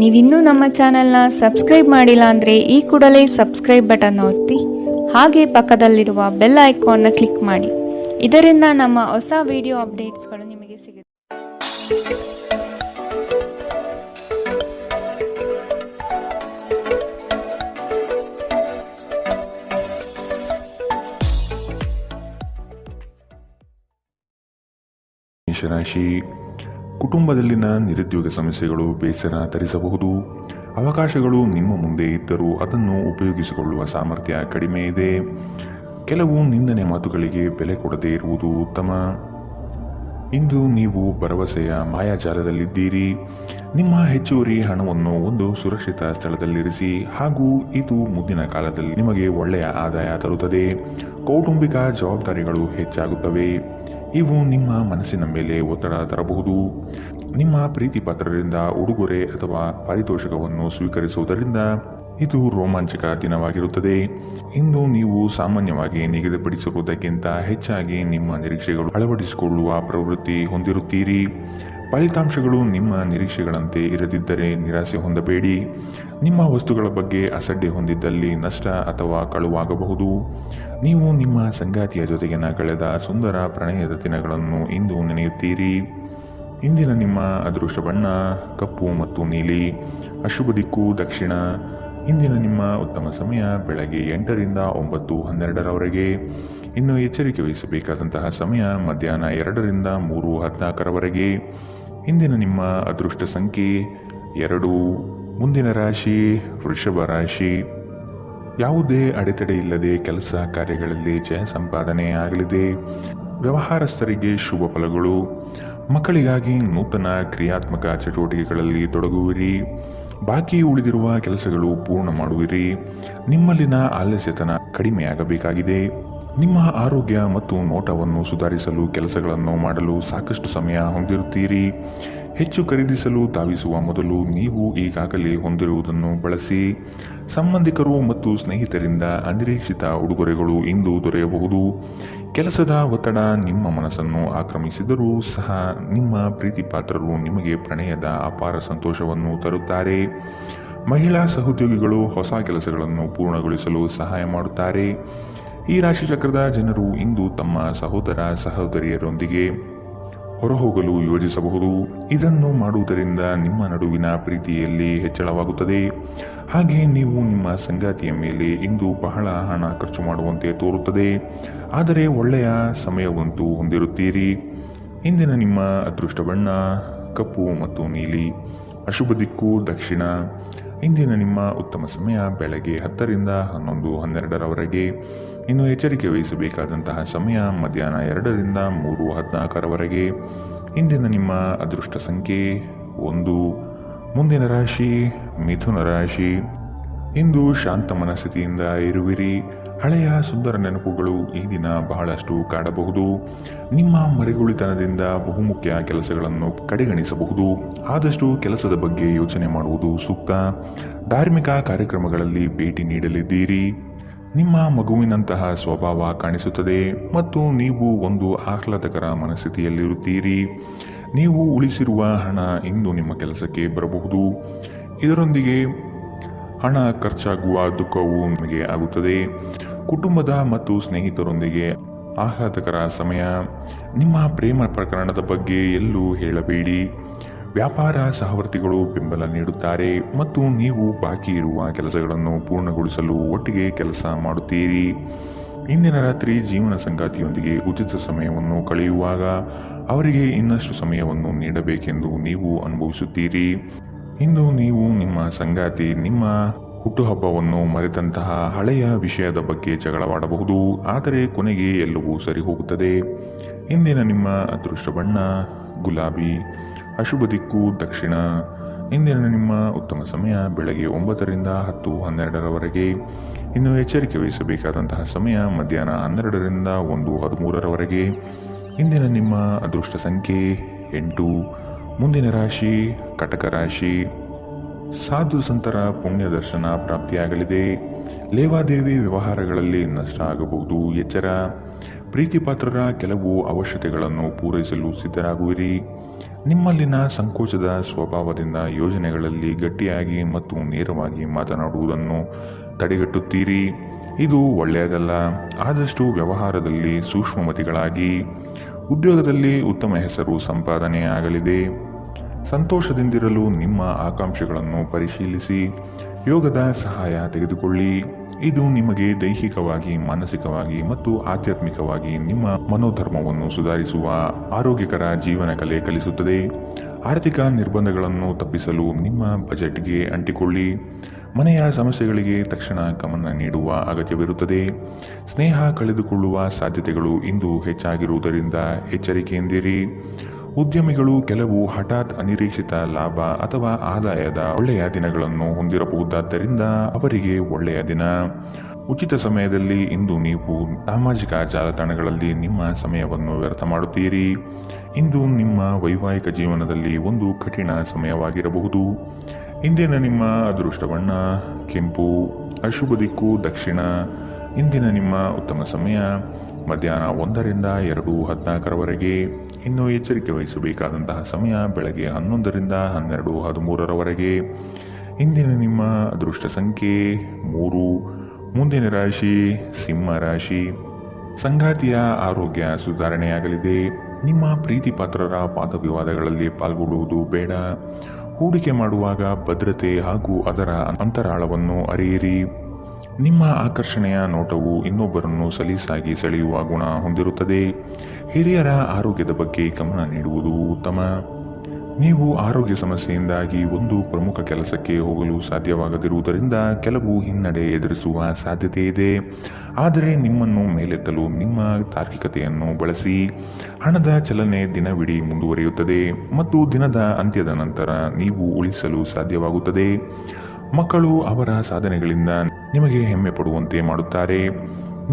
ನೀವಿನ್ನೂ ನಮ್ಮ ಚಾನೆಲ್ನ ಸಬ್ಸ್ಕ್ರೈಬ್ ಮಾಡಿಲ್ಲ ಅಂದರೆ ಈ ಕೂಡಲೇ ಸಬ್ಸ್ಕ್ರೈಬ್ ಬಟನ್ ಒತ್ತಿ ಹಾಗೆ ಪಕ್ಕದಲ್ಲಿರುವ ಬೆಲ್ ಐಕಾನ್ನ ಕ್ಲಿಕ್ ಮಾಡಿ. ಇದರಿಂದ ನಮ್ಮ ಹೊಸ ವಿಡಿಯೋ ಅಪ್ಡೇಟ್ಸ್ಗಳು ನಿಮಗೆ ಸಿಗುತ್ತೆ. ಮೇಷರಾಶಿ, ಕುಟುಂಬದಲ್ಲಿನ ನಿರುದ್ಯೋಗ ಸಮಸ್ಯೆಗಳು ಬೇಸರ ತರಿಸಬಹುದು. ಅವಕಾಶಗಳು ನಿಮ್ಮ ಮುಂದೆ ಇದ್ದರೂ ಅದನ್ನು ಉಪಯೋಗಿಸಿಕೊಳ್ಳುವ ಸಾಮರ್ಥ್ಯ ಕಡಿಮೆ ಇದೆ. ಕೆಲವು ನಿಂದನೆ ಮಾತುಗಳಿಗೆ ಬೆಲೆ ಕೊಡದೇ ಇರುವುದು ಉತ್ತಮ. ಇಂದು ನೀವು ಭರವಸೆಯ ಮಾಯಾಜಾಲದಲ್ಲಿದ್ದೀರಿ. ನಿಮ್ಮ ಹೆಚ್ಚುವರಿ ಹಣವನ್ನು ಒಂದು ಸುರಕ್ಷಿತ ಸ್ಥಳದಲ್ಲಿರಿಸಿ, ಹಾಗೂ ಇದು ಮುಂದಿನ ಕಾಲದಲ್ಲಿ ನಿಮಗೆ ಒಳ್ಳೆಯ ಆದಾಯ ತರುತ್ತದೆ. ಕೌಟುಂಬಿಕ ಜವಾಬ್ದಾರಿಗಳು ಹೆಚ್ಚಾಗುತ್ತವೆ. ಇವು ನಿಮ್ಮ ಮನಸ್ಸಿನ ಮೇಲೆ ಒತ್ತಡ ತರಬಹುದು. ನಿಮ್ಮ ಪ್ರೀತಿ ಪಾತ್ರರಿಂದ ಉಡುಗೊರೆ ಅಥವಾ ಪಾರಿತೋಷಕವನ್ನು ಸ್ವೀಕರಿಸುವುದರಿಂದ ಇದು ರೋಮಾಂಚಕ ದಿನವಾಗಿರುತ್ತದೆ. ಇಂದು ನೀವು ಸಾಮಾನ್ಯವಾಗಿ ನಿಗದಿಪಡಿಸಿರುವುದಕ್ಕಿಂತ ಹೆಚ್ಚಾಗಿ ನಿಮ್ಮ ನಿರೀಕ್ಷೆಗಳು ಅಳವಡಿಸಿಕೊಳ್ಳುವ ಪ್ರವೃತ್ತಿ ಹೊಂದಿರುತ್ತೀರಿ. ಫಲಿತಾಂಶಗಳು ನಿಮ್ಮ ನಿರೀಕ್ಷೆಗಳಂತೆ ಇರದಿದ್ದರೆ ನಿರಾಸೆ ಹೊಂದಬೇಡಿ. ನಿಮ್ಮ ವಸ್ತುಗಳ ಬಗ್ಗೆ ಅಸಡ್ಡೆ ಹೊಂದಿದ್ದಲ್ಲಿ ನಷ್ಟ ಅಥವಾ ಕಳುವಾಗಬಹುದು. ನೀವು ನಿಮ್ಮ ಸಂಗಾತಿಯ ಜೊತೆಗಿನ ಕಳೆದ ಸುಂದರ ಪ್ರಣಯದ ದಿನಗಳನ್ನು ಇಂದು ನೆನೆಯುತ್ತೀರಿ. ಇಂದಿನ ನಿಮ್ಮ ಅದೃಷ್ಟ ಬಣ್ಣ ಕಪ್ಪು ಮತ್ತು ನೀಲಿ. ಅಶುಭ ದಿಕ್ಕು ದಕ್ಷಿಣ. ಇಂದಿನ ನಿಮ್ಮ ಉತ್ತಮ ಸಮಯ ಬೆಳಗ್ಗೆ 8ರಿಂದ 9:12ರವರೆಗೆ. ಇನ್ನು ಎಚ್ಚರಿಕೆ ವಹಿಸಬೇಕಾದಂತಹ ಸಮಯ ಮಧ್ಯಾಹ್ನ 2ರಿಂದ 3:14ರವರೆಗೆ. ಇಂದಿನ ನಿಮ್ಮ ಅದೃಷ್ಟ ಸಂಖ್ಯೆ 2. ಮುಂದಿನ ರಾಶಿ ವೃಷಭ ರಾಶಿ. ಯಾವುದೇ ಅಡೆತಡೆ ಇಲ್ಲದೆ ಕೆಲಸ ಕಾರ್ಯಗಳಲ್ಲಿ ಜಯ ಸಂಪಾದನೆ ಆಗಲಿದೆ. ವ್ಯವಹಾರಸ್ಥರಿಗೆ ಶುಭ ಫಲಗಳು. ಮಕ್ಕಳಿಗಾಗಿ ನೂತನ ಕ್ರಿಯಾತ್ಮಕ ಚಟುವಟಿಕೆಗಳಲ್ಲಿ ತೊಡಗುವಿರಿ. ಬಾಕಿ ಉಳಿದಿರುವ ಕೆಲಸಗಳು ಪೂರ್ಣ ಮಾಡುವಿರಿ. ನಿಮ್ಮಲ್ಲಿನ ಆಲಸ್ಯತನ ಕಡಿಮೆಯಾಗಬೇಕಾಗಿದೆ. ನಿಮ್ಮ ಆರೋಗ್ಯ ಮತ್ತು ನೋಟವನ್ನು ಸುಧಾರಿಸಲು ಕೆಲಸಗಳನ್ನು ಮಾಡಲು ಸಾಕಷ್ಟು ಸಮಯ ಹೊಂದಿರುತ್ತೀರಿ. ಹೆಚ್ಚು ಖರೀದಿಸಲು ಧಾವಿಸುವ ಮೊದಲು ನೀವು ಈಗಾಗಲೇ ಹೊಂದಿರುವುದನ್ನು ಬಳಸಿ. ಸಂಬಂಧಿಕರು ಮತ್ತು ಸ್ನೇಹಿತರಿಂದ ಅನಿರೀಕ್ಷಿತ ಉಡುಗೊರೆಗಳು ಇಂದು ದೊರೆಯಬಹುದು. ಕೆಲಸದ ಒತ್ತಡ ನಿಮ್ಮ ಮನಸ್ಸನ್ನು ಆಕ್ರಮಿಸಿದರೂ ಸಹ ನಿಮ್ಮ ಪ್ರೀತಿ ಪಾತ್ರರು ನಿಮಗೆ ಪ್ರಣಯದ ಅಪಾರ ಸಂತೋಷವನ್ನು ತರುತ್ತಾರೆ. ಮಹಿಳಾ ಸಹೋದ್ಯೋಗಿಗಳು ಹೊಸ ಕೆಲಸಗಳನ್ನು ಪೂರ್ಣಗೊಳಿಸಲು ಸಹಾಯ ಮಾಡುತ್ತಾರೆ. ಈ ರಾಶಿಚಕ್ರದ ಜನರು ಇಂದು ತಮ್ಮ ಸಹೋದರ ಸಹೋದರಿಯರೊಂದಿಗೆ ಹೊರಹೋಗಲು ಯೋಜಿಸಬಹುದು. ಇದನ್ನು ಮಾಡುವುದರಿಂದ ನಿಮ್ಮ ನಡುವಿನ ಪ್ರೀತಿಯಲ್ಲಿ ಹೆಚ್ಚಳವಾಗುತ್ತದೆ. ಹಾಗೆ ನೀವು ನಿಮ್ಮ ಸಂಗಾತಿಯ ಮೇಲೆ ಇಂದು ಬಹಳ ಹಣ ಖರ್ಚು ಮಾಡುವಂತೆ ತೋರುತ್ತದೆ. ಆದರೆ ಒಳ್ಳೆಯ ಸಮಯವಂತೂ ಹೊಂದಿರುತ್ತೀರಿ. ಇಂದಿನ ನಿಮ್ಮ ಅದೃಷ್ಟ ಬಣ್ಣ ಕಪ್ಪು ಮತ್ತು ನೀಲಿ. ಅಶುಭ ದಿಕ್ಕು ದಕ್ಷಿಣ. ಇಂದಿನ ನಿಮ್ಮ ಉತ್ತಮ ಸಮಯ ಬೆಳಗ್ಗೆ 10ರಿಂದ 11:12ರವರೆಗೆ. ಇನ್ನು ಎಚ್ಚರಿಕೆ ವಹಿಸಬೇಕಾದಂತಹ ಸಮಯ ಮಧ್ಯಾಹ್ನ 2ರಿಂದ 3:14ರವರೆಗೆ. ಇಂದಿನ ನಿಮ್ಮ ಅದೃಷ್ಟ ಸಂಖ್ಯೆ 1. ಮುಂದಿನ ರಾಶಿ ಮಿಥುನ ರಾಶಿ. ಇಂದು ಶಾಂತ ಮನಸ್ಥಿತಿಯಿಂದ ಇರುವಿರಿ. ಹಳೆಯ ಸುಂದರ ನೆನಪುಗಳು ಈ ದಿನ ಬಹಳಷ್ಟು ಕಾಡಬಹುದು. ನಿಮ್ಮ ಮರೆಗುಳಿತನದಿಂದ ಬಹುಮುಖ್ಯ ಕೆಲಸಗಳನ್ನು ಕಡೆಗಣಿಸಬಹುದು. ಆದಷ್ಟು ಕೆಲಸದ ಬಗ್ಗೆ ಯೋಚನೆ ಮಾಡುವುದು ಸೂಕ್ತ. ಧಾರ್ಮಿಕ ಕಾರ್ಯಕ್ರಮಗಳಲ್ಲಿ ಭೇಟಿ ನೀಡಲಿದ್ದೀರಿ. ನಿಮ್ಮ ಮಗುವಿನಂತಹ ಸ್ವಭಾವ ಕಾಣಿಸುತ್ತದೆ ಮತ್ತು ನೀವು ಒಂದು ಆಹ್ಲಾದಕರ ಮನಸ್ಥಿತಿಯಲ್ಲಿರುತ್ತೀರಿ. ನೀವು ಉಳಿಸಿರುವ ಹಣ ಇಂದು ನಿಮ್ಮ ಕೆಲಸಕ್ಕೆ ಬರಬಹುದು. ಇದರೊಂದಿಗೆ ಹಣ ಖರ್ಚಾಗುವ ದುಃಖವು ನಿಮಗೆ ಆಗುತ್ತದೆ. ಕುಟುಂಬದ ಮತ್ತು ಸ್ನೇಹಿತರೊಂದಿಗೆ ಆಹ್ಲಾದಕರ ಸಮಯ. ನಿಮ್ಮ ಪ್ರೇಮ ಪ್ರಕರಣದ ಬಗ್ಗೆ ಎಲ್ಲೂ ಹೇಳಬೇಡಿ. ವ್ಯಾಪಾರ ಸಹವರ್ತಿಗಳು ಬೆಂಬಲ ನೀಡುತ್ತಾರೆ ಮತ್ತು ನೀವು ಬಾಕಿ ಇರುವ ಕೆಲಸಗಳನ್ನು ಪೂರ್ಣಗೊಳಿಸಲು ಒಟ್ಟಿಗೆ ಕೆಲಸ ಮಾಡುತ್ತೀರಿ. ಇಂದಿನ ರಾತ್ರಿ ಜೀವನ ಸಂಗಾತಿಯೊಂದಿಗೆ ಉಚಿತ ಸಮಯವನ್ನು ಕಳೆಯುವಾಗ ಅವರಿಗೆ ಇನ್ನಷ್ಟು ಸಮಯವನ್ನು ನೀಡಬೇಕೆಂದು ನೀವು ಅನುಭವಿಸುತ್ತೀರಿ. ಇಂದು ನೀವು ನಿಮ್ಮ ಸಂಗಾತಿ ನಿಮ್ಮ ಹುಟ್ಟುಹಬ್ಬವನ್ನು ಮರೆತಂತಹ ಹಳೆಯ ವಿಷಯದ ಬಗ್ಗೆ ಜಗಳವಾಡಬಹುದು. ಆದರೆ ಕೊನೆಗೆ ಎಲ್ಲವೂ ಸರಿ ಹೋಗುತ್ತದೆ. ಇಂದಿನ ನಿಮ್ಮ ಅದೃಷ್ಟ ಬಣ್ಣ ಗುಲಾಬಿ. ಅಶುಭ ದಿಕ್ಕು ದಕ್ಷಿಣ. ಇಂದಿನ ನಿಮ್ಮ ಉತ್ತಮ ಸಮಯ ಬೆಳಗ್ಗೆ 9ರಿಂದ 10:12ರವರೆಗೆ. ಇನ್ನು ಎಚ್ಚರಿಕೆ ವಹಿಸಬೇಕಾದಂತಹ ಸಮಯ ಮಧ್ಯಾಹ್ನ 12ರಿಂದ 1:13ರವರೆಗೆ. ಇಂದಿನ ನಿಮ್ಮ ಅದೃಷ್ಟ ಸಂಖ್ಯೆ 8. ಮುಂದಿನ ರಾಶಿ ಕಟಕ ರಾಶಿ. ಸಾಧು ಸಂತರ ಪುಣ್ಯ ದರ್ಶನ ಪ್ರಾಪ್ತಿಯಾಗಲಿದೆ. ಲೇವಾದೇವಿ ವ್ಯವಹಾರಗಳಲ್ಲಿ ನಷ್ಟ ಆಗಬಹುದು. ಎಚ್ಚರ. ಪ್ರೀತಿ ಪಾತ್ರರ ಕೆಲವು ಅವಶ್ಯಕತೆಗಳನ್ನು ಪೂರೈಸಲು ಸಿದ್ಧರಾಗುವಿರಿ. ನಿಮ್ಮಲ್ಲಿನ ಸಂಕೋಚದ ಸ್ವಭಾವದಿಂದ ಯೋಜನೆಗಳಲ್ಲಿ ಗಟ್ಟಿಯಾಗಿ ಮತ್ತು ನೇರವಾಗಿ ಮಾತನಾಡುವುದನ್ನು ತಡೆಗಟ್ಟುತ್ತೀರಿ. ಇದು ಒಳ್ಳೆಯದಲ್ಲ. ಆದಷ್ಟು ವ್ಯವಹಾರದಲ್ಲಿ ಸೂಕ್ಷ್ಮಮತಿಗಳಾಗಿ. ಉದ್ಯೋಗದಲ್ಲಿ ಉತ್ತಮ ಹೆಸರು ಸಂಪಾದನೆ ಆಗಲಿದೆ. ಸಂತೋಷದಿಂದಿರಲು ನಿಮ್ಮ ಆಕಾಂಕ್ಷೆಗಳನ್ನು ಪರಿಶೀಲಿಸಿ ಯೋಗದ ಸಹಾಯ ತೆಗೆದುಕೊಳ್ಳಿ. ಇದು ನಿಮಗೆ ದೈಹಿಕವಾಗಿ, ಮಾನಸಿಕವಾಗಿ ಮತ್ತು ಆಧ್ಯಾತ್ಮಿಕವಾಗಿ ನಿಮ್ಮ ಮನೋಧರ್ಮವನ್ನು ಸುಧಾರಿಸುವ ಆರೋಗ್ಯಕರ ಜೀವನ ಕಲೆ ಕಲಿಸುತ್ತದೆ. ಆರ್ಥಿಕ ನಿರ್ಬಂಧಗಳನ್ನು ತಪ್ಪಿಸಲು ನಿಮ್ಮ ಬಜೆಟ್ಗೆ ಅಂಟಿಕೊಳ್ಳಿ. ಮನೆಯ ಸಮಸ್ಯೆಗಳಿಗೆ ತಕ್ಷಣ ಗಮನ ನೀಡುವ ಅಗತ್ಯವಿರುತ್ತದೆ. ಸ್ನೇಹ ಕಳೆದುಕೊಳ್ಳುವ ಸಾಧ್ಯತೆಗಳು ಇಂದು ಹೆಚ್ಚಾಗಿರುವುದರಿಂದ ಎಚ್ಚರಿಕೆಯಿಂದಿರಿ. ಉದ್ಯಮಿಗಳು ಕೆಲವು ಹಠಾತ್ ಅನಿರೀಕ್ಷಿತ ಲಾಭ ಅಥವಾ ಆದಾಯದ ಒಳ್ಳೆಯ ದಿನಗಳನ್ನು ಹೊಂದಿರಬಹುದಾದ್ದರಿಂದ ಅವರಿಗೆ ಒಳ್ಳೆಯ ದಿನ. ಉಚಿತ ಸಮಯದಲ್ಲಿ ಇಂದು ನೀವು ಸಾಮಾಜಿಕ ಜಾಲತಾಣಗಳಲ್ಲಿ ನಿಮ್ಮ ಸಮಯವನ್ನು ವ್ಯರ್ಥ ಮಾಡುತ್ತೀರಿ. ಇಂದು ನಿಮ್ಮ ವೈವಾಹಿಕ ಜೀವನದಲ್ಲಿ ಒಂದು ಕಠಿಣ ಸಮಯವಾಗಿರಬಹುದು. ಇಂದಿನ ನಿಮ್ಮ ಅದೃಷ್ಟ ಬಣ್ಣ ಕೆಂಪು, ಅಶುಭ ದಿಕ್ಕು ದಕ್ಷಿಣ. ಇಂದಿನ ನಿಮ್ಮ ಉತ್ತಮ ಸಮಯ ಮಧ್ಯಾಹ್ನ 1 ರಿಂದ 2:14 ಇನ್ನು ಎಚ್ಚರಿಕೆ ವಹಿಸಬೇಕಾದಂತಹ ಸಮಯ ಬೆಳಗ್ಗೆ 11 ರಿಂದ 12:13 ಇಂದಿನ ನಿಮ್ಮ ಅದೃಷ್ಟ ಸಂಖ್ಯೆ 3. ಮುಂದಿನ ರಾಶಿ ಸಿಂಹ ರಾಶಿ. ಸಂಗಾತಿಯ ಆರೋಗ್ಯ ಸುಧಾರಣೆಯಾಗಲಿದೆ. ನಿಮ್ಮ ಪ್ರೀತಿ ಪಾತ್ರರ ವಾದವಿವಾದಗಳಲ್ಲಿ ಪಾಲ್ಗೊಳ್ಳುವುದು ಬೇಡ. ಹೂಡಿಕೆ ಮಾಡುವಾಗ ಭದ್ರತೆ ಹಾಗೂ ಅದರ ಅಂತರಾಳವನ್ನು ಅರಿಯಿರಿ. ನಿಮ್ಮ ಆಕರ್ಷಣೆಯ ನೋಟವು ಇನ್ನೊಬ್ಬರನ್ನು ಸಲೀಸಾಗಿ ಸೆಳೆಯುವ ಗುಣ ಹೊಂದಿರುತ್ತದೆ. ಹಿರಿಯರ ಆರೋಗ್ಯದ ಬಗ್ಗೆ ಗಮನ ನೀಡುವುದು ಉತ್ತಮ. ನೀವು ಆರೋಗ್ಯ ಸಮಸ್ಯೆಯಿಂದಾಗಿ ಒಂದು ಪ್ರಮುಖ ಕೆಲಸಕ್ಕೆ ಹೋಗಲು ಸಾಧ್ಯವಾಗದಿರುವುದರಿಂದ ಕೆಲವು ಹಿನ್ನಡೆ ಎದುರಿಸುವ ಸಾಧ್ಯತೆ ಇದೆ. ಆದರೆ ನಿಮ್ಮನ್ನು ಮೇಲೆತ್ತಲು ನಿಮ್ಮ ತಾರ್ಕಿಕತೆಯನ್ನು ಬಳಸಿ. ಹಣದ ಚಲನೆ ದಿನವಿಡೀ ಮುಂದುವರಿಯುತ್ತದೆ ಮತ್ತು ದಿನದ ಅಂತ್ಯದ ನಂತರ ನೀವು ಉಳಿಸಲು ಸಾಧ್ಯವಾಗುತ್ತದೆ. ಮಕ್ಕಳು ಅವರ ಸಾಧನೆಗಳಿಂದ ನಿಮಗೆ ಹೆಮ್ಮೆ ಪಡುವಂತೆ ಮಾಡುತ್ತಾರೆ.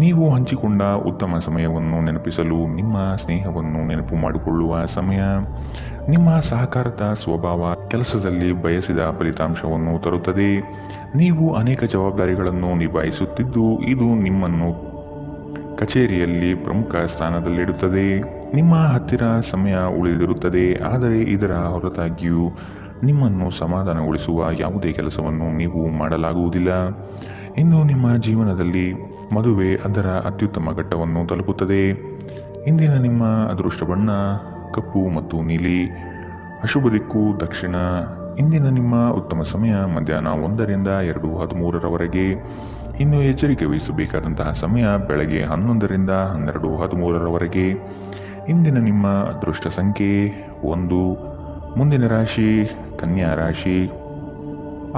ನೀವು ಹಂಚಿಕೊಂಡ ಉತ್ತಮ ಸಮಯವನ್ನು ನೆನಪಿಸಲು ನಿಮ್ಮ ಸ್ನೇಹವನ್ನು ನೆನಪು ಮಾಡಿಕೊಳ್ಳುವ ಸಮಯ. ನಿಮ್ಮ ಸಹಕಾರದ ಸ್ವಭಾವ ಕೆಲಸದಲ್ಲಿ ಬಯಸಿದ ಫಲಿತಾಂಶವನ್ನು ತರುತ್ತದೆ. ನೀವು ಅನೇಕ ಜವಾಬ್ದಾರಿಗಳನ್ನು ನಿಭಾಯಿಸುತ್ತಿದ್ದು ಇದು ನಿಮ್ಮನ್ನು ಕಚೇರಿಯಲ್ಲಿ ಪ್ರಮುಖ ಸ್ಥಾನದಲ್ಲಿಡುತ್ತದೆ. ನಿಮ್ಮ ಹತ್ತಿರ ಸಮಯ ಉಳಿದಿರುತ್ತದೆ, ಆದರೆ ಇದರ ಹೊರತಾಗಿಯೂ ನಿಮ್ಮನ್ನು ಸಮಾಧಾನಗೊಳಿಸುವ ಯಾವುದೇ ಕೆಲಸವನ್ನು ನೀವು ಮಾಡಲಾಗುವುದಿಲ್ಲ. ಇಂದು ನಿಮ್ಮ ಜೀವನದಲ್ಲಿ ಮದುವೆ ಅದರ ಅತ್ಯುತ್ತಮ ಘಟ್ಟವನ್ನು ತಲುಪುತ್ತದೆ. ಇಂದಿನ ನಿಮ್ಮ ಅದೃಷ್ಟ ಬಣ್ಣ ಕಪ್ಪು ಮತ್ತು ನೀಲಿ, ಅಶುಭ ದಿಕ್ಕು ದಕ್ಷಿಣ. ಇಂದಿನ ನಿಮ್ಮ ಉತ್ತಮ ಸಮಯ ಮಧ್ಯಾಹ್ನ 1 ರಿಂದ 2:13 ಇನ್ನು ಎಚ್ಚರಿಕೆ ವಹಿಸಬೇಕಾದಂತಹ ಸಮಯ ಬೆಳಗ್ಗೆ 11 ರಿಂದ 12:13 ಇಂದಿನ ನಿಮ್ಮ ಅದೃಷ್ಟ ಸಂಖ್ಯೆ 1. ಮುಂದಿನ ರಾಶಿ ಕನ್ಯಾ ರಾಶಿ.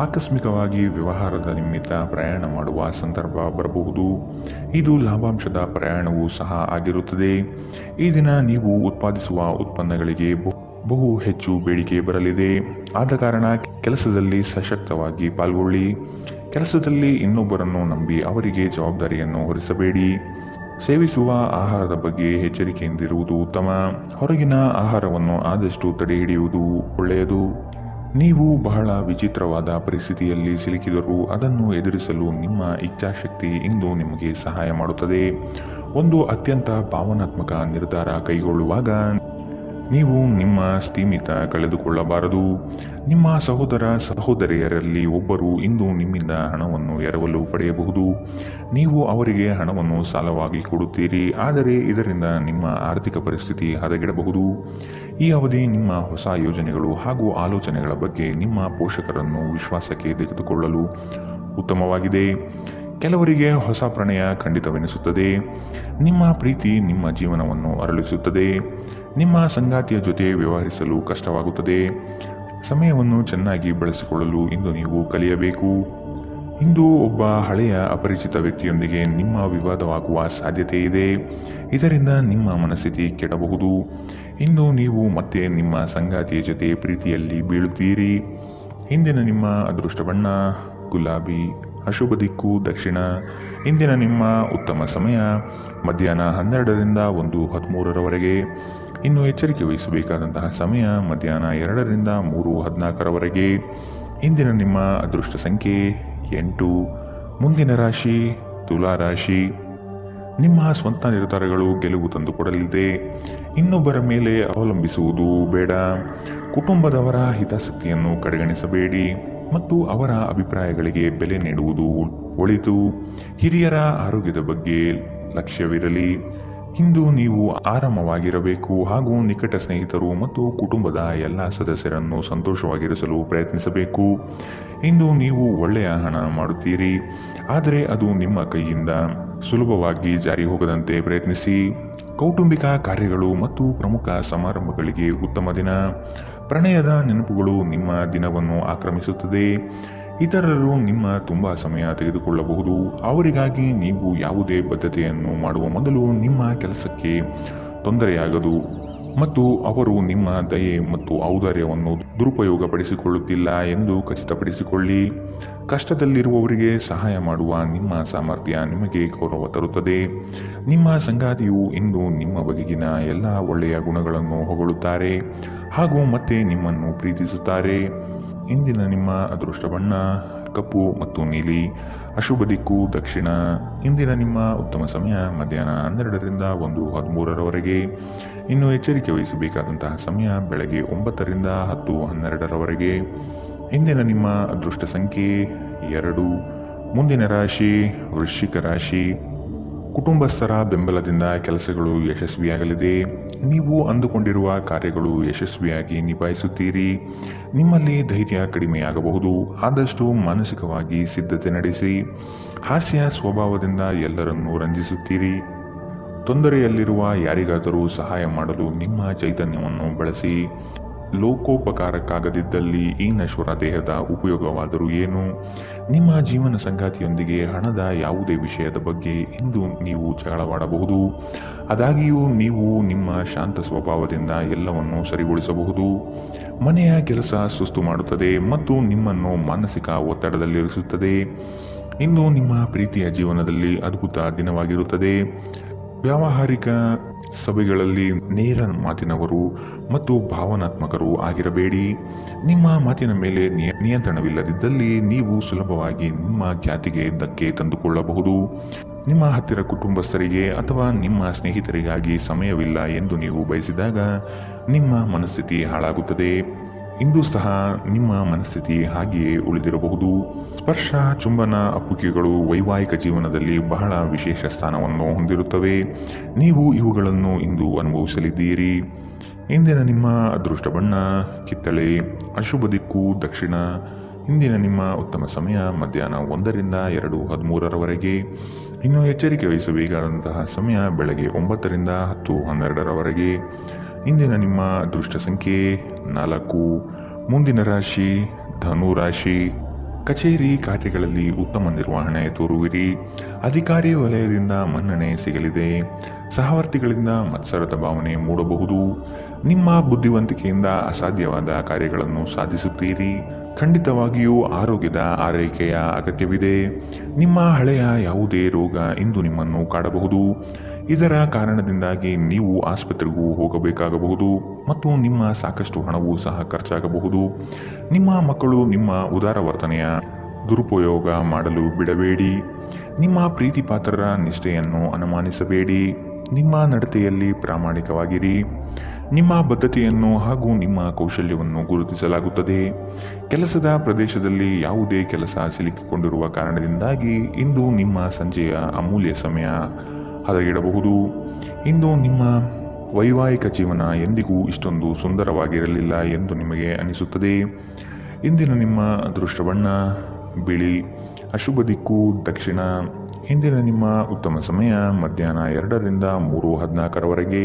ಆಕಸ್ಮಿಕವಾಗಿ ವ್ಯವಹಾರದ ನಿಮಿತ್ತ ಪ್ರಯಾಣ ಮಾಡುವ ಸಂದರ್ಭ ಬರಬಹುದು. ಇದು ಲಾಭಾಂಶದ ಪ್ರಯಾಣವೂ ಸಹ ಆಗಿರುತ್ತದೆ. ಈ ದಿನ ನೀವು ಉತ್ಪಾದಿಸುವ ಉತ್ಪನ್ನಗಳಿಗೆ ಬಹು ಹೆಚ್ಚು ಬೇಡಿಕೆ ಬರಲಿದೆ. ಆದ ಕಾರಣ ಕೆಲಸದಲ್ಲಿ ಸಶಕ್ತವಾಗಿ ಪಾಲ್ಗೊಳ್ಳಿ. ಕೆಲಸದಲ್ಲಿ ಇನ್ನೊಬ್ಬರನ್ನು ನಂಬಿ ಅವರಿಗೆ ಜವಾಬ್ದಾರಿಯನ್ನು ಹೊರಿಸಬೇಡಿ. ಸೇವಿಸುವ ಆಹಾರದ ಬಗ್ಗೆ ಎಚ್ಚರಿಕೆಯಿಂದಿರುವುದು ಉತ್ತಮ. ಹೊರಗಿನ ಆಹಾರವನ್ನು ಆದಷ್ಟು ತಡೆಹಿಡಿಯುವುದು ಒಳ್ಳೆಯದು. ನೀವು ಬಹಳ ವಿಚಿತ್ರವಾದ ಪರಿಸ್ಥಿತಿಯಲ್ಲಿ ಸಿಲುಕಿದರೂ ಅದನ್ನು ಎದುರಿಸಲು ನಿಮ್ಮ ಇಚ್ಛಾಶಕ್ತಿ ಇಂದು ನಿಮಗೆ ಸಹಾಯ ಮಾಡುತ್ತದೆ. ಒಂದು ಅತ್ಯಂತ ಭಾವನಾತ್ಮಕ ನಿರ್ಧಾರ ಕೈಗೊಳ್ಳುವಾಗ ನೀವು ನಿಮ್ಮ ಸ್ಥಿಮಿತ ಕಳೆದುಕೊಳ್ಳಬಾರದು. ನಿಮ್ಮ ಸಹೋದರಿಯರಲ್ಲಿ ಒಬ್ಬರು ಇಂದು ನಿಮ್ಮಿಂದ ಹಣವನ್ನು ಎರವಲು ಪಡೆಯಬಹುದು. ನೀವು ಅವರಿಗೆ ಹಣವನ್ನು ಸಾಲವಾಗಿ ಕೊಡುತ್ತೀರಿ, ಆದರೆ ಇದರಿಂದ ನಿಮ್ಮ ಆರ್ಥಿಕ ಪರಿಸ್ಥಿತಿ ಹದಗೆಡಬಹುದು. ಈ ಅವಧಿ ನಿಮ್ಮ ಹೊಸ ಯೋಜನೆಗಳು ಹಾಗೂ ಆಲೋಚನೆಗಳ ಬಗ್ಗೆ ನಿಮ್ಮ ಪೋಷಕರನ್ನು ವಿಶ್ವಾಸಕ್ಕೆ ತೆಗೆದುಕೊಳ್ಳಲು ಉತ್ತಮವಾಗಿದೆ. ಕೆಲವರಿಗೆ ಹೊಸ ಪ್ರಣಯ ಖಂಡಿತವೆನಿಸುತ್ತದೆ. ನಿಮ್ಮ ಪ್ರೀತಿ ನಿಮ್ಮ ಜೀವನವನ್ನು ಅರಳಿಸುತ್ತದೆ. ನಿಮ್ಮ ಸಂಗಾತಿಯ ಜೊತೆ ವ್ಯವಹರಿಸಲು ಕಷ್ಟವಾಗುತ್ತದೆ. ಸಮಯವನ್ನು ಚೆನ್ನಾಗಿ ಬಳಸಿಕೊಳ್ಳಲು ಇಂದು ನೀವು ಕಲಿಯಬೇಕು. ಇಂದು ಒಬ್ಬ ಹಳೆಯ ಅಪರಿಚಿತ ವ್ಯಕ್ತಿಯೊಂದಿಗೆ ನಿಮ್ಮ ವಿವಾದವಾಗುವ ಸಾಧ್ಯತೆ ಇದೆ. ಇದರಿಂದ ನಿಮ್ಮ ಮನಸ್ಥಿತಿ ಕೆಡಬಹುದು. ಇಂದು ನೀವು ಮತ್ತೆ ನಿಮ್ಮ ಸಂಗಾತಿಯ ಜೊತೆ ಪ್ರೀತಿಯಲ್ಲಿ ಬೀಳುತ್ತೀರಿ. ಇಂದಿನ ನಿಮ್ಮ ಅದೃಷ್ಟ ಬಣ್ಣ ಗುಲಾಬಿ, ಅಶುಭ ದಿಕ್ಕು ದಕ್ಷಿಣ. ಇಂದಿನ ನಿಮ್ಮ ಉತ್ತಮ ಸಮಯ ಮಧ್ಯಾಹ್ನ 12 ರಿಂದ 1:13 ಇನ್ನು ಎಚ್ಚರಿಕೆ ವಹಿಸಬೇಕಾದಂತಹ ಸಮಯ ಮಧ್ಯಾಹ್ನ 2 ರಿಂದ 3:14 ಇಂದಿನ ನಿಮ್ಮ ಅದೃಷ್ಟ ಸಂಖ್ಯೆ 8. ಮುಂದಿನ ರಾಶಿ ತುಲಾ ರಾಶಿ. ನಿಮ್ಮ ಸ್ವಂತ ನಿರ್ಧಾರಗಳು ಗೆಲುವು ತಂದುಕೊಡಲಿದೆ. ಇನ್ನೊಬ್ಬರ ಮೇಲೆ ಅವಲಂಬಿಸುವುದು ಬೇಡ. ಕುಟುಂಬದವರ ಹಿತಾಸಕ್ತಿಯನ್ನು ಕಡೆಗಣಿಸಬೇಡಿ ಮತ್ತು ಅವರ ಅಭಿಪ್ರಾಯಗಳಿಗೆ ಬೆಲೆ ನೀಡುವುದು ಒಳಿತು. ಹಿರಿಯರ ಆರೋಗ್ಯದ ಬಗ್ಗೆ ಲಕ್ಷ್ಯವಿರಲಿ. ಇಂದು ನೀವು ಆರಾಮವಾಗಿರಬೇಕು ಹಾಗೂ ನಿಕಟ ಸ್ನೇಹಿತರು ಮತ್ತು ಕುಟುಂಬದ ಎಲ್ಲ ಸದಸ್ಯರನ್ನು ಸಂತೋಷವಾಗಿರಿಸಲು ಪ್ರಯತ್ನಿಸಬೇಕು. ಇಂದು ನೀವು ಒಳ್ಳೆಯ ಹಣ ಮಾಡುತ್ತೀರಿ, ಆದರೆ ಅದು ನಿಮ್ಮ ಕೈಯಿಂದ ಸುಲಭವಾಗಿ ಜಾರಿ ಹೋಗದಂತೆ ಪ್ರಯತ್ನಿಸಿ. ಕೌಟುಂಬಿಕ ಕಾರ್ಯಗಳು ಮತ್ತು ಪ್ರಮುಖ ಸಮಾರಂಭಗಳಿಗೆ ಉತ್ತಮ ದಿನ. ಪ್ರಣಯದ ನೆನಪುಗಳು ನಿಮ್ಮ ದಿನವನ್ನು ಆಕ್ರಮಿಸುತ್ತದೆ. ಇತರರು ನಿಮ್ಮ ತುಂಬ ಸಮಯ ತೆಗೆದುಕೊಳ್ಳಬಹುದು. ಅವರಿಗಾಗಿ ನೀವು ಯಾವುದೇ ಬದ್ಧತೆಯನ್ನು ಮಾಡುವ ಮೊದಲು ನಿಮ್ಮ ಕೆಲಸಕ್ಕೆ ತೊಂದರೆಯಾಗದು ಮತ್ತು ಅವರು ನಿಮ್ಮ ದಯೆ ಮತ್ತು ಔದಾರ್ಯವನ್ನು ದುರುಪಯೋಗಪಡಿಸಿಕೊಳ್ಳುತ್ತಿಲ್ಲ ಎಂದು ಖಚಿತಪಡಿಸಿಕೊಳ್ಳಿ. ಕಷ್ಟದಲ್ಲಿರುವವರಿಗೆ ಸಹಾಯ ಮಾಡುವ ನಿಮ್ಮ ಸಾಮರ್ಥ್ಯ ನಿಮಗೆ ಗೌರವ ತರುತ್ತದೆ. ನಿಮ್ಮ ಸಂಗಾತಿಯು ಇಂದು ನಿಮ್ಮ ಬಗೆಗಿನ ಎಲ್ಲ ಒಳ್ಳೆಯ ಗುಣಗಳನ್ನು ಹೊಗಳುತ್ತಾರೆ ಹಾಗೂ ಮತ್ತೆ ನಿಮ್ಮನ್ನು ಪ್ರೀತಿಸುತ್ತಾರೆ. ಇಂದಿನ ನಿಮ್ಮ ಅದೃಷ್ಟ ಬಣ್ಣ ಕಪ್ಪು ಮತ್ತು ನೀಲಿ. ಅಶುಭ ದಿಕ್ಕು ದಕ್ಷಿಣ. ಇಂದಿನ ನಿಮ್ಮ ಉತ್ತಮ ಸಮಯ ಮಧ್ಯಾಹ್ನ 12ರಿಂದ 1:13ರವರೆಗೆ. ಇನ್ನು ಎಚ್ಚರಿಕೆ ವಹಿಸಬೇಕಾದಂತಹ ಸಮಯ ಬೆಳಗ್ಗೆ 9ರಿಂದ 10:12ರವರೆಗೆ. ಇಂದಿನ ನಿಮ್ಮ ಅದೃಷ್ಟ ಸಂಖ್ಯೆ 2. ಮುಂದಿನ ರಾಶಿ ವೃಶ್ಚಿಕ ರಾಶಿ. ಕುಟುಂಬಸ್ಥರ ಬೆಂಬಲದಿಂದ ಕೆಲಸಗಳು ಯಶಸ್ವಿಯಾಗಲಿದೆ. ನೀವು ಅಂದುಕೊಂಡಿರುವ ಕಾರ್ಯಗಳು ಯಶಸ್ವಿಯಾಗಿ ನಿಭಾಯಿಸುತ್ತೀರಿ. ನಿಮ್ಮಲ್ಲಿ ಧೈರ್ಯ ಕಡಿಮೆಯಾಗಬಹುದು, ಆದಷ್ಟು ಮಾನಸಿಕವಾಗಿ ಸಿದ್ಧತೆ ನಡೆಸಿ. ಹಾಸ್ಯ ಸ್ವಭಾವದಿಂದ ಎಲ್ಲರನ್ನೂ ರಂಜಿಸುತ್ತೀರಿ. ತೊಂದರೆಯಲ್ಲಿರುವ ಯಾರಿಗಾದರೂ ಸಹಾಯ ಮಾಡಲು ನಿಮ್ಮ ಚೈತನ್ಯವನ್ನು ಬಳಸಿ. ಲೋಕೋಪಕಾರಕ್ಕಾಗದಿದ್ದಲ್ಲಿ ಈ ನಶ್ವರ ದೇಹದ ಉಪಯೋಗವಾದರೂ ಏನು? ನಿಮ್ಮ ಜೀವನ ಸಂಗಾತಿಯೊಂದಿಗೆ ಹಣದ ಯಾವುದೇ ವಿಷಯದ ಬಗ್ಗೆ ಇಂದು ನೀವು ಜಗಳವಾಡಬಹುದು. ಆದಾಗ್ಯೂ ನೀವು ನಿಮ್ಮ ಶಾಂತ ಸ್ವಭಾವದಿಂದ ಎಲ್ಲವನ್ನೂ ಸರಿಗೊಳಿಸಬಹುದು. ಮನೆಯ ಕೆಲಸ ಸುಸ್ತು ಮಾಡುತ್ತದೆ ಮತ್ತು ನಿಮ್ಮನ್ನು ಮಾನಸಿಕ ಒತ್ತಡದಲ್ಲಿರಿಸುತ್ತದೆ. ಇಂದು ನಿಮ್ಮ ಪ್ರೀತಿಯ ಜೀವನದಲ್ಲಿ ಅದ್ಭುತ ದಿನವಾಗಿರುತ್ತದೆ. ವ್ಯಾವಹಾರಿಕ ಸಭೆಗಳಲ್ಲಿ ನೇರ ಮಾತಿನವರು ಮತ್ತು ಭಾವನಾತ್ಮಕರು ಆಗಿರಬೇಡಿ. ನಿಮ್ಮ ಮಾತಿನ ಮೇಲೆ ನಿಯಂತ್ರಣವಿಲ್ಲದಿದ್ದಲ್ಲಿ ನೀವು ಸುಲಭವಾಗಿ ನಿಮ್ಮ ಖ್ಯಾತಿಗೆ ಧಕ್ಕೆ ತಂದುಕೊಳ್ಳಬಹುದು. ನಿಮ್ಮ ಹತ್ತಿರ ಕುಟುಂಬಸ್ಥರಿಗೆ ಅಥವಾ ನಿಮ್ಮ ಸ್ನೇಹಿತರಿಗಾಗಿ ಸಮಯವಿಲ್ಲ ಎಂದು ನೀವು ಬಯಸಿದಾಗ ನಿಮ್ಮ ಮನಸ್ಥಿತಿ ಹಾಳಾಗುತ್ತದೆ. ಇಂದು ಸಹ ನಿಮ್ಮ ಮನಸ್ಥಿತಿ ಹಾಗೆಯೇ ಉಳಿದಿರಬಹುದು. ಸ್ಪರ್ಶ, ಚುಂಬನ, ಅಪ್ಪುಗೆಗಳು ವೈವಾಹಿಕ ಜೀವನದಲ್ಲಿ ಬಹಳ ವಿಶೇಷ ಸ್ಥಾನವನ್ನು ಹೊಂದಿರುತ್ತವೆ. ನೀವು ಇವುಗಳನ್ನು ಇಂದು ಅನುಭವಿಸಲಿದ್ದೀರಿ. ಇಂದಿನ ನಿಮ್ಮ ಅದೃಷ್ಟ ಬಣ್ಣ ಕಿತ್ತಳೆ. ಅಶುಭ ದಿಕ್ಕು ದಕ್ಷಿಣ. ಇಂದಿನ ನಿಮ್ಮ ಉತ್ತಮ ಸಮಯ ಮಧ್ಯಾಹ್ನ 1ರಿಂದ 2:13ರವರೆಗೆ. ಇನ್ನು ಎಚ್ಚರಿಕೆ ವಹಿಸಬೇಕಾದಂತಹ ಸಮಯ ಬೆಳಗ್ಗೆ 9ರಿಂದ 10:12ರವರೆಗೆ. ಇಂದಿನ ನಿಮ್ಮ ಅದೃಷ್ಟ ಸಂಖ್ಯೆ 4. ಮುಂದಿನ ರಾಶಿ ಧನು ರಾಶಿ. ಕಚೇರಿ ಕಾರ್ಯಗಳಲ್ಲಿ ಉತ್ತಮ ನಿರ್ವಹಣೆ ತೋರುವಿರಿ. ಅಧಿಕಾರಿ ವಲಯದಿಂದ ಮನ್ನಣೆ ಸಿಗಲಿದೆ. ಸಹವರ್ತಿಗಳಿಂದ ಮತ್ಸರದ ಭಾವನೆ ಮೂಡಬಹುದು. ನಿಮ್ಮ ಬುದ್ಧಿವಂತಿಕೆಯಿಂದ ಅಸಾಧ್ಯವಾದ ಕಾರ್ಯಗಳನ್ನು ಸಾಧಿಸುತ್ತೀರಿ. ಖಂಡಿತವಾಗಿಯೂ ಆರೋಗ್ಯದ ಆರೈಕೆಯ ಅಗತ್ಯವಿದೆ. ನಿಮ್ಮ ಹಳೆಯ ಯಾವುದೇ ರೋಗ ಇಂದು ನಿಮ್ಮನ್ನು ಕಾಡಬಹುದು. ಇದರ ಕಾರಣದಿಂದಾಗಿ ನೀವು ಆಸ್ಪತ್ರೆಗೂ ಹೋಗಬೇಕಾಗಬಹುದು ಮತ್ತು ನಿಮ್ಮ ಸಾಕಷ್ಟು ಹಣವೂ ಸಹ ಖರ್ಚಾಗಬಹುದು. ನಿಮ್ಮ ಮಕ್ಕಳು ನಿಮ್ಮ ಉದಾರ ವರ್ತನೆಯ ದುರುಪಯೋಗ ಮಾಡಲು ಬಿಡಬೇಡಿ. ನಿಮ್ಮ ಪ್ರೀತಿ ಪಾತ್ರರ ನಿಷ್ಠೆಯನ್ನು ಅನುಮಾನಿಸಬೇಡಿ. ನಿಮ್ಮ ನಡತೆಯಲ್ಲಿ ಪ್ರಾಮಾಣಿಕವಾಗಿರಿ. ನಿಮ್ಮ ಬದ್ಧತೆಯನ್ನು ಹಾಗೂ ನಿಮ್ಮ ಕೌಶಲ್ಯವನ್ನು ಗುರುತಿಸಲಾಗುತ್ತದೆ. ಕೆಲಸದ ಪ್ರದೇಶದಲ್ಲಿ ಯಾವುದೇ ಕೆಲಸ ಸಿಲುಕಿಕೊಂಡಿರುವ ಕಾರಣದಿಂದಾಗಿ ಇಂದು ನಿಮ್ಮ ಸಂಜೆಯ ಅಮೂಲ್ಯ ಸಮಯ ಹದಗೆಡಬಹುದು. ಇಂದು ನಿಮ್ಮ ವೈವಾಹಿಕ ಜೀವನ ಎಂದಿಗೂ ಇಷ್ಟೊಂದು ಸುಂದರವಾಗಿರಲಿಲ್ಲ ಎಂದು ನಿಮಗೆ ಅನಿಸುತ್ತದೆ. ಇಂದಿನ ನಿಮ್ಮ ಅದೃಷ್ಟ ಬಣ್ಣ ಬಿಳಿ. ಅಶುಭ ದಿಕ್ಕು ದಕ್ಷಿಣ. ಇಂದಿನ ನಿಮ್ಮ ಉತ್ತಮ ಸಮಯ ಮಧ್ಯಾಹ್ನ 2ರಿಂದ 3:14ರವರೆಗೆ.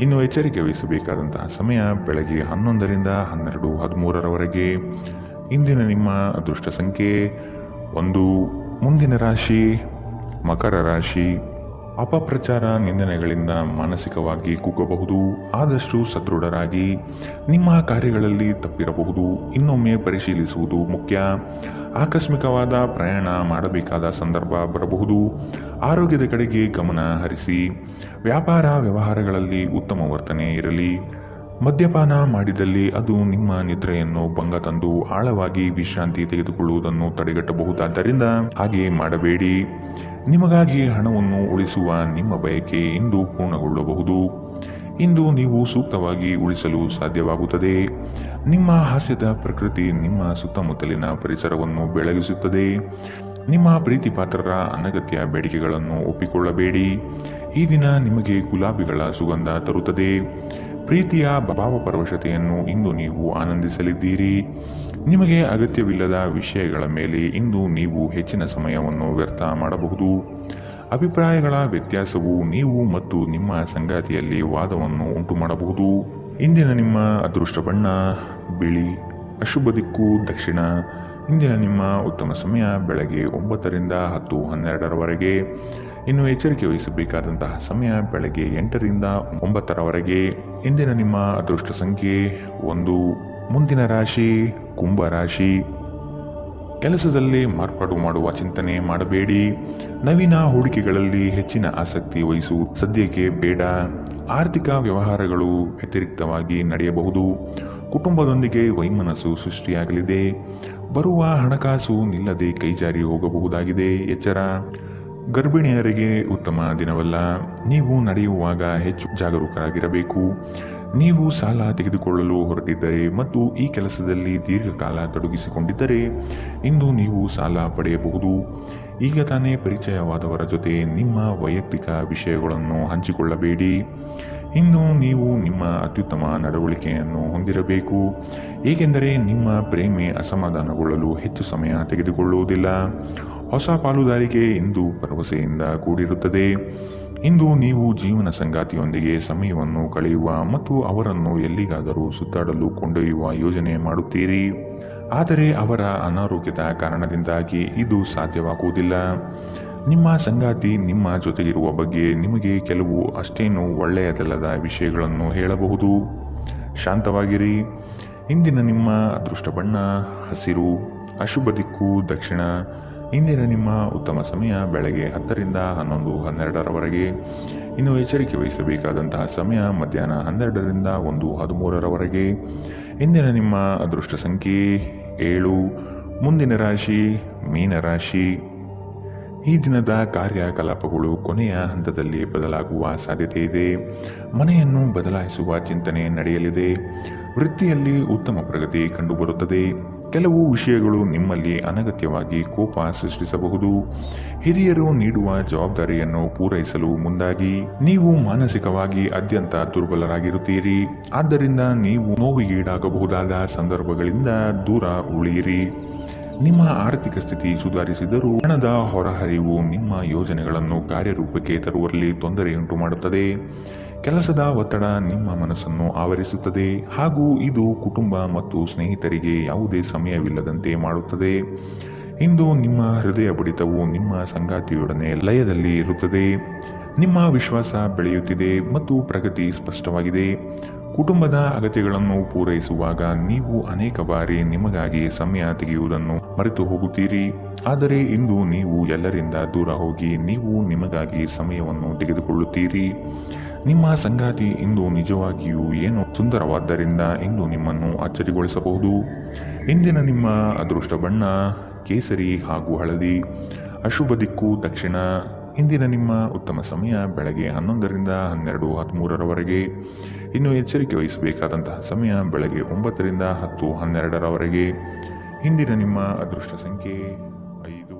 ಇನ್ನು ಎಚ್ಚರಿಕೆ ವಹಿಸಬೇಕಾದಂತಹ ಸಮಯ ಬೆಳಗ್ಗೆ 11ರಿಂದ 12:13ರವರೆಗೆ. ಇಂದಿನ ನಿಮ್ಮ ಅದೃಷ್ಟ ಸಂಖ್ಯೆ 1. ಮುಂದಿನ ರಾಶಿ ಮಕರ ರಾಶಿ. ಅಪಪ್ರಚಾರ, ನಿಂದನೆಗಳಿಂದ ಮಾನಸಿಕವಾಗಿ ಕುಗ್ಗಬಹುದು. ಆದಷ್ಟು ಸದೃಢರಾಗಿ. ನಿಮ್ಮ ಕಾರ್ಯಗಳಲ್ಲಿ ತಪ್ಪಿರಬಹುದು. ಇನ್ನೊಮ್ಮೆ ಪರಿಶೀಲಿಸುವುದು ಮುಖ್ಯ. ಆಕಸ್ಮಿಕವಾದ ಪ್ರಯಾಣ ಮಾಡಬೇಕಾದ ಸಂದರ್ಭ ಬರಬಹುದು. ಆರೋಗ್ಯದ ಕಡೆಗೆ ಗಮನ ಹರಿಸಿ. ವ್ಯಾಪಾರ ವ್ಯವಹಾರಗಳಲ್ಲಿ ಉತ್ತಮ ವರ್ತನೆ ಇರಲಿ. ಮದ್ಯಪಾನ ಮಾಡಿದಲ್ಲಿ ಅದು ನಿಮ್ಮ ನಿದ್ರೆಯನ್ನು ಭಂಗ ತಂದು ಆಳವಾಗಿ ವಿಶ್ರಾಂತಿ ತೆಗೆದುಕೊಳ್ಳುವುದನ್ನು ತಡೆಗಟ್ಟಬಹುದಾದ್ದರಿಂದ ಹಾಗೆ ಮಾಡಬೇಡಿ. ನಿಮಗಾಗಿ ಹಣವನ್ನು ಉಳಿಸುವ ನಿಮ್ಮ ಬಯಕೆ ಇಂದು ಪೂರ್ಣಗೊಳ್ಳಬಹುದು. ಇಂದು ನೀವು ಸೂಕ್ತವಾಗಿ ಉಳಿಸಲು ಸಾಧ್ಯವಾಗುತ್ತದೆ. ನಿಮ್ಮ ಹಾಸ್ಯದ ಪ್ರಕೃತಿ ನಿಮ್ಮ ಸುತ್ತಮುತ್ತಲಿನ ಪರಿಸರವನ್ನು ಬೆಳಗಿಸುತ್ತದೆ. ನಿಮ್ಮ ಪ್ರೀತಿಪಾತ್ರರ ಅನಗತ್ಯ ಬೇಡಿಕೆಗಳನ್ನು ಒಪ್ಪಿಕೊಳ್ಳಬೇಡಿ. ಈ ದಿನ ನಿಮಗೆ ಗುಲಾಬಿಗಳ ಸುಗಂಧ ತರುತ್ತದೆ. ಪ್ರೀತಿಯ ಭಾವಪರವಶತೆಯನ್ನು ಇಂದು ನೀವು ಆನಂದಿಸಲಿದ್ದೀರಿ. ನಿಮಗೆ ಅಗತ್ಯವಿಲ್ಲದ ವಿಷಯಗಳ ಮೇಲೆ ಇಂದು ನೀವು ಹೆಚ್ಚಿನ ಸಮಯವನ್ನು ವ್ಯರ್ಥ ಮಾಡಬಹುದು. ಅಭಿಪ್ರಾಯಗಳ ವ್ಯತ್ಯಾಸವು ನೀವು ಮತ್ತು ನಿಮ್ಮ ಸಂಗಾತಿಯಲ್ಲಿ ವಾದವನ್ನು ಉಂಟು ಮಾಡಬಹುದು. ಇಂದಿನ ನಿಮ್ಮ ಅದೃಷ್ಟ ಬಣ್ಣ ಬಿಳಿ. ಅಶುಭ ದಿಕ್ಕು ದಕ್ಷಿಣ. ಇಂದಿನ ನಿಮ್ಮ ಉತ್ತಮ ಸಮಯ ಬೆಳಗ್ಗೆ 9ರಿಂದ 10:12ರವರೆಗೆ. ಇನ್ನು ಎಚ್ಚರಿಕೆ ವಹಿಸಬೇಕಾದಂತಹ ಸಮಯ ಬೆಳಗ್ಗೆ 8ರಿಂದ 9ರವರೆಗೆ. ಇಂದಿನ ನಿಮ್ಮ ಅದೃಷ್ಟ ಸಂಖ್ಯೆ 1. ಮುಂದಿನ ರಾಶಿ ಕುಂಭ ರಾಶಿ. ಕೆಲಸದಲ್ಲಿ ಮಾರ್ಪಾಡು ಮಾಡುವ ಚಿಂತನೆ ಮಾಡಬೇಡಿ. ನವೀನ ಹೂಡಿಕೆಗಳಲ್ಲಿ ಹೆಚ್ಚಿನ ಆಸಕ್ತಿ ವಹಿಸುವುದು ಸದ್ಯಕ್ಕೆ ಬೇಡ. ಆರ್ಥಿಕ ವ್ಯವಹಾರಗಳು ವ್ಯತಿರಿಕ್ತವಾಗಿ ನಡೆಯಬಹುದು. ಕುಟುಂಬದೊಂದಿಗೆ ವೈಮನಸ್ಸು ಸೃಷ್ಟಿಯಾಗಲಿದೆ. ಬರುವ ಹಣಕಾಸು ನಿಲ್ಲದೆ ಕೈಜಾರಿ ಹೋಗಬಹುದಾಗಿದೆ. ಎಚ್ಚರ. ಗರ್ಭಿಣಿಯರಿಗೆ ಉತ್ತಮ ದಿನವಲ್ಲ. ನೀವು ನಡೆಯುವಾಗ ಹೆಚ್ಚು ಜಾಗರೂಕರಾಗಿರಬೇಕು. ನೀವು ಸಾಲ ತೆಗೆದುಕೊಳ್ಳಲು ಹೊರಟಿದ್ದರೆ ಮತ್ತು ಈ ಕೆಲಸದಲ್ಲಿ ದೀರ್ಘಕಾಲ ತೊಡಗಿಸಿಕೊಂಡಿದ್ದರೆ ಇಂದು ನೀವು ಸಾಲ ಪಡೆಯಬಹುದು. ಈಗ ತಾನೇ ಪರಿಚಯವಾದವರ ಜೊತೆ ನಿಮ್ಮ ವೈಯಕ್ತಿಕ ವಿಷಯಗಳನ್ನು ಹಂಚಿಕೊಳ್ಳಬೇಡಿ. ಇನ್ನು ನೀವು ನಿಮ್ಮ ಅತ್ಯುತ್ತಮ ನಡವಳಿಕೆಯನ್ನು ಹೊಂದಿರಬೇಕು, ಏಕೆಂದರೆ ನಿಮ್ಮ ಪ್ರೇಮೆ ಅಸಮಾಧಾನಗೊಳ್ಳಲು ಹೆಚ್ಚು ಸಮಯ ತೆಗೆದುಕೊಳ್ಳುವುದಿಲ್ಲ. ಹೊಸ ಪಾಲುದಾರಿಕೆ ಇಂದು ಭರವಸೆಯಿಂದ ಕೂಡಿರುತ್ತದೆ. ಇಂದು ನೀವು ಜೀವನ ಸಂಗಾತಿಯೊಂದಿಗೆ ಸಮಯವನ್ನು ಕಳೆಯುವ ಮತ್ತು ಅವರನ್ನು ಎಲ್ಲಿಗಾದರೂ ಸುತ್ತಾಡಲು ಕೊಂಡೊಯ್ಯುವ ಯೋಜನೆ ಮಾಡುತ್ತೀರಿ. ಆದರೆ ಅವರ ಅನಾರೋಗ್ಯದ ಕಾರಣದಿಂದಾಗಿ ಇದು ಸಾಧ್ಯವಾಗುವುದಿಲ್ಲ. ನಿಮ್ಮ ಸಂಗಾತಿ ನಿಮ್ಮ ಜೊತೆಗಿರುವ ಬಗ್ಗೆ ನಿಮಗೆ ಕೆಲವು ಅಷ್ಟೇನು ಒಳ್ಳೆಯದಲ್ಲದ ವಿಷಯಗಳನ್ನು ಹೇಳಬಹುದು. ಶಾಂತವಾಗಿರಿ. ಇಂದಿನ ನಿಮ್ಮ ಅದೃಷ್ಟ ಬಣ್ಣ ಹಸಿರು. ಅಶುಭ ದಿಕ್ಕು ದಕ್ಷಿಣ. ಇಂದಿನ ನಿಮ್ಮ ಉತ್ತಮ ಸಮಯ ಬೆಳಗ್ಗೆ 10ರಿಂದ 11:12ರವರೆಗೆ. ಇನ್ನು ಎಚ್ಚರಿಕೆ ವಹಿಸಬೇಕಾದಂತಹ ಸಮಯ ಮಧ್ಯಾಹ್ನ 12ರಿಂದ 1:13ರವರೆಗೆ. ಇಂದಿನ ನಿಮ್ಮ ಅದೃಷ್ಟ ಸಂಖ್ಯೆ 7. ಮುಂದಿನ ರಾಶಿ ಮೀನರಾಶಿ. ಈ ದಿನದ ಕಾರ್ಯಕಲಾಪಗಳು ಕೊನೆಯ ಹಂತದಲ್ಲಿ ಬದಲಾಗುವ ಸಾಧ್ಯತೆ ಇದೆ. ಮನೆಯನ್ನು ಬದಲಾಯಿಸುವ ಚಿಂತನೆ ನಡೆಯಲಿದೆ. ವೃತ್ತಿಯಲ್ಲಿ ಉತ್ತಮ ಪ್ರಗತಿ ಕಂಡುಬರುತ್ತದೆ. ಕೆಲವು ವಿಷಯಗಳು ನಿಮ್ಮಲ್ಲಿ ಅನಗತ್ಯವಾಗಿ ಕೋಪ ಸೃಷ್ಟಿಸಬಹುದು. ಹಿರಿಯರು ನೀಡುವ ಜವಾಬ್ದಾರಿಯನ್ನು ಪೂರೈಸಲು ಮುಂದಾಗಿ. ನೀವು ಮಾನಸಿಕವಾಗಿ ಅತ್ಯಂತ ದುರ್ಬಲರಾಗಿರುತ್ತೀರಿ. ಆದ್ದರಿಂದ ನೀವು ನೋವಿಗೀಡಾಗಬಹುದಾದ ಸಂದರ್ಭಗಳಿಂದ ದೂರ ಉಳಿಯಿರಿ. ನಿಮ್ಮ ಆರ್ಥಿಕ ಸ್ಥಿತಿ ಸುಧಾರಿಸಿದರೂ ಹಣದ ಹೊರಹರಿವು ನಿಮ್ಮ ಯೋಜನೆಗಳನ್ನು ಕಾರ್ಯರೂಪಕ್ಕೆ ತರುವಲ್ಲಿ ತೊಂದರೆಯುಂಟು ಮಾಡುತ್ತದೆ. ಕೆಲಸದ ಒತ್ತಡ ನಿಮ್ಮ ಮನಸ್ಸನ್ನು ಆವರಿಸುತ್ತದೆ ಹಾಗೂ ಇದು ಕುಟುಂಬ ಮತ್ತು ಸ್ನೇಹಿತರಿಗೆ ಯಾವುದೇ ಸಮಯವಿಲ್ಲದಂತೆ ಮಾಡುತ್ತದೆ. ಇಂದು ನಿಮ್ಮ ಹೃದಯ ಬಡಿತವು ನಿಮ್ಮ ಸಂಗಾತಿಯೊಡನೆ ಲಯದಲ್ಲಿ ಇರುತ್ತದೆ. ನಿಮ್ಮ ವಿಶ್ವಾಸ ಬೆಳೆಯುತ್ತಿದೆ ಮತ್ತು ಪ್ರಗತಿ ಸ್ಪಷ್ಟವಾಗಿದೆ. ಕುಟುಂಬದ ಅಗತ್ಯಗಳನ್ನು ಪೂರೈಸುವಾಗ ನೀವು ಅನೇಕ ಬಾರಿ ನಿಮಗಾಗಿ ಸಮಯ ತೆಗೆಯುವುದನ್ನು ಮರೆತು ಹೋಗುತ್ತೀರಿ. ಆದರೆ ಇಂದು ನೀವು ಎಲ್ಲರಿಂದ ದೂರ ಹೋಗಿ ನೀವು ನಿಮಗಾಗಿ ಸಮಯವನ್ನು ತೆಗೆದುಕೊಳ್ಳುತ್ತೀರಿ. ನಿಮ್ಮ ಸಂಗಾತಿ ಇಂದು ನಿಜವಾಗಿಯೂ ಏನೋ ಸುಂದರವಾದ್ದರಿಂದ ಇಂದು ನಿಮ್ಮನ್ನು ಅಚ್ಚರಿಗೊಳಿಸಬಹುದು. ಇಂದಿನ ನಿಮ್ಮ ಅದೃಷ್ಟ ಬಣ್ಣ ಕೇಸರಿ ಹಾಗೂ ಹಳದಿ. ಅಶುಭ ದಿಕ್ಕು ದಕ್ಷಿಣ. ಇಂದಿನ ನಿಮ್ಮ ಉತ್ತಮ ಸಮಯ ಬೆಳಗ್ಗೆ 11ರಿಂದ 12:13ರವರೆಗೆ. ಇನ್ನು ಎಚ್ಚರಿಕೆ ವಹಿಸಬೇಕಾದಂತಹ ಸಮಯ ಬೆಳಗ್ಗೆ 9ರಿಂದ 10:12ರವರೆಗೆ. ಇಂದಿನ ನಿಮ್ಮ ಅದೃಷ್ಟ ಸಂಖ್ಯೆ 5.